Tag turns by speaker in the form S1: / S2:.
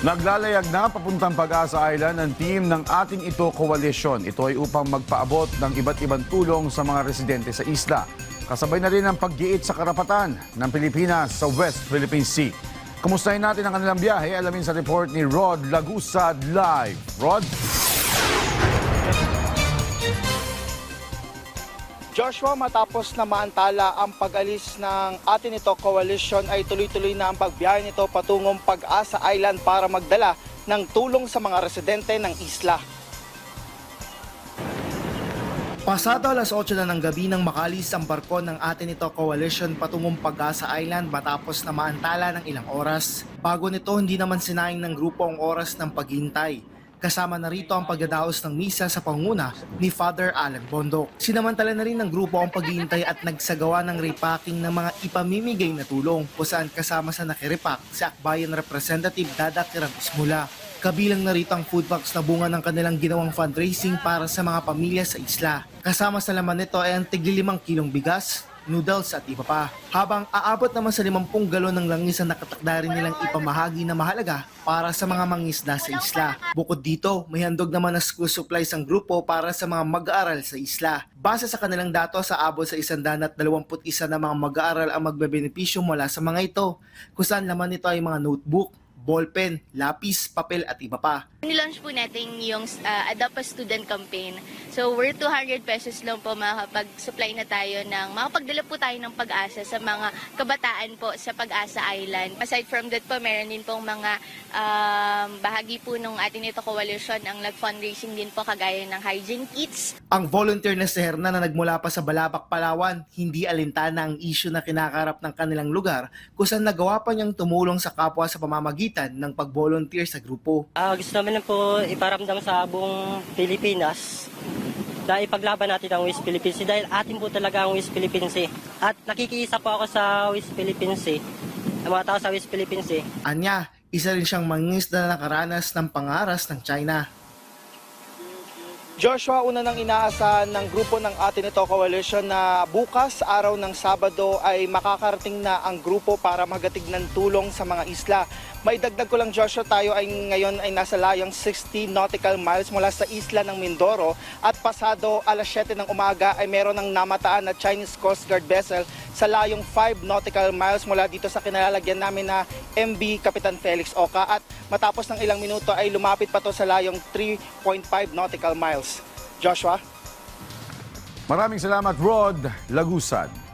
S1: Naglalayag na papuntang Pag-asa Island ang team ng Atin Ito Coalition. Ito ay upang magpaabot ng iba't ibang tulong sa mga residente sa isla. Kasabay na rin ang paggiit sa karapatan ng Pilipinas sa West Philippine Sea. Kumustahin natin ang kanilang biyahe? Alamin sa report ni Rod Lagusad live. Rod?
S2: Joshua, matapos na maantala ang pag-alis ng Atin Ito Coalition ay tuloy-tuloy na ang pagbiyahe nito patungong Pag-asa Island para magdala ng tulong sa mga residente ng isla.
S3: Pasado alas 8 na ng gabi nang makalis ang barko ng Atin Ito Coalition patungong Pag-asa Island matapos na maantala ng ilang oras. Bago nito, hindi naman sinayang ng grupo ang oras ng paghintay. Kasama na rito ang pagdadaos ng misa sa panguna ni Father Alan Bondok. Sinamantala na rin ng grupo ang paghihintay at nagsagawa ng repacking ng mga ipamimigay na tulong kung saan kasama sa nakirepack si Akbayan Representative Dada Kirabis Mula. Kabilang na rito ang food packs na bunga ng kanilang ginawang fundraising para sa mga pamilya sa isla. Kasama sa laman nito ay ang tigli 5 kilong bigas, noodles at iba pa. Habang aabot naman sa 50 galon ng langis ang nakatakda rin nilang ipamahagi na mahalaga para sa mga mangisda sa isla. Bukod dito, may handog naman na school supplies ang grupo para sa mga mag-aaral sa isla. Base sa kanilang datos, abot sa 121 na mga mag-aaral ang magbebenepisyo mula sa mga ito, kung saan laman nito ay mga notebook, ballpen, lapis, papel at iba pa.
S4: Nilaunch po natin yung Adopt a Student campaign. So, worth 200 pesos lang po makapag-supply na tayo makapagdala po tayo ng pag-asa sa mga kabataan po sa Pag-asa Island. Aside from that po, meron din pong mga bahagi po ng Atin Ito Coalition ang nag-fundraising din po kagaya ng hygiene kits.
S3: Ang volunteer na si Herna na nagmula pa sa Balabac, Palawan, hindi alintana ang issue na kinakarap ng kanilang lugar kung saan nagawa pa niyang tumulong sa kapwa sa pamamagitan ng pag-volunteer sa grupo.
S5: Gusto namin po iparamdam sa buong Pilipinas na ipaglaban natin ang West Philippine Sea dahil atin po talaga ang West Philippine Sea. At nakikiisa po ako sa West Philippine Sea, ang mga tao sa West Philippine Sea.
S3: Anya, isa rin siyang mangingisda na nakaranas ng pangaras ng China.
S2: Joshua, una nang inaasahan ng grupo ng Atin Ito Coalition na bukas, araw ng Sabado, ay makakarating na ang grupo para magatig ng tulong sa mga isla. May dagdag ko lang, Joshua, tayo ay ngayon ay nasa layong 60 nautical miles mula sa isla ng Mindoro at pasado alas 7 ng umaga ay meron ng namataan na Chinese Coast Guard vessel sa layong 5 nautical miles mula dito sa kinalalagyan namin na MV Kapitan Felix Oca at matapos ng ilang minuto ay lumapit pa to sa layong 3.5 nautical miles. Joshua?
S1: Maraming salamat, Rod Lagusad.